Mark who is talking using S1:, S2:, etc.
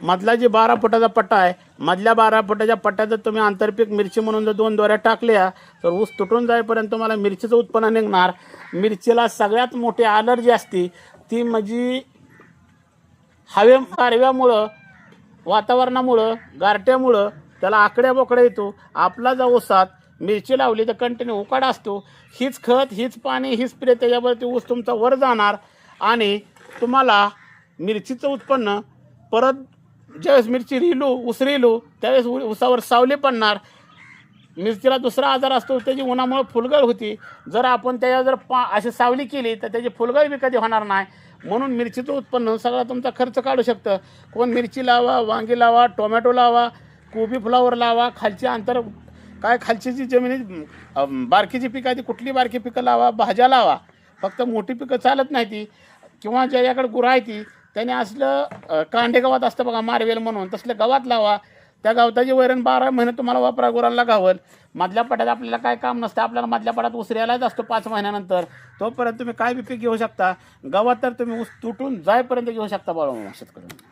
S1: मधला जे 12 फुटाचा पट्टा आहे, मधल्या 12 फुटाच्या पट्ट्यात जर तुम्ही आंतरपीक मिरची म्हणून जर 2 दोऱ्या टाकल्या तर ऊस तुटून जाईपर्यंत तुम्हाला मिरचीचं उत्पन्न निघणार. मिरचीला सगळ्यात मोठी ॲलर्जी असते ती म्हणजे गारव्यामुळं, वातावरणामुळं, गारट्यामुळं त्याला आकड्या बोकड्या येतो. आपला जर ऊसात मिरची लावली तर कंटिन्यू उकाडा असतो. हीच खत, हीच पाणी, हीच स्प्रे त्याच्यावरती ऊस तुमचा वर जाणार आणि तुम्हाला मिरचीचं उत्पन्न परत ज्यावेळेस मिरची ऊस रिलू त्यावेळेस ऊसावर सावली पडणार. मिरचीला दुसरा आजार असतो त्याची उन्हामुळे फुलगळ होती. जर आपण त्याच्यावर जर अशी सावली केली तर त्याची फुलगळ बी कधी होणार नाही. म्हणून मिरचीचं उत्पन्न सगळा तुमचा खर्च काढू शकतं. कोण मिरची लावा, वांगी लावा, टोमॅटो लावा, कोबी फ्लावर लावा, खालची खालची जी जमिनीत बारकीची पिकं आहे ती कुठली बारकी पिकं लावा, भाज्या लावा. फक्त मोठी पिकं चालत नाही ती. किंवा ज्याच्याकडे गुरं आहे ती त्याने असलं कांडे गवत असतं बघा, मारवेल म्हणून, तसलं गवत लावा. त्या गवताची वैरण 12 महिने तुम्हाला वापरा गुरांना गावल. मधल्या पट्यात आपल्याला काय काम नसतं. आपल्याला मधल्या पट्यात ऊस यायलाच असतो 5 महिन्यानंतर. तोपर्यंत तुम्ही काय बी पीक घेऊ शकता. गवत तर तुम्ही ऊस तुटून जाईपर्यंत घेऊ शकता. बाळा शेतकऱ्यांना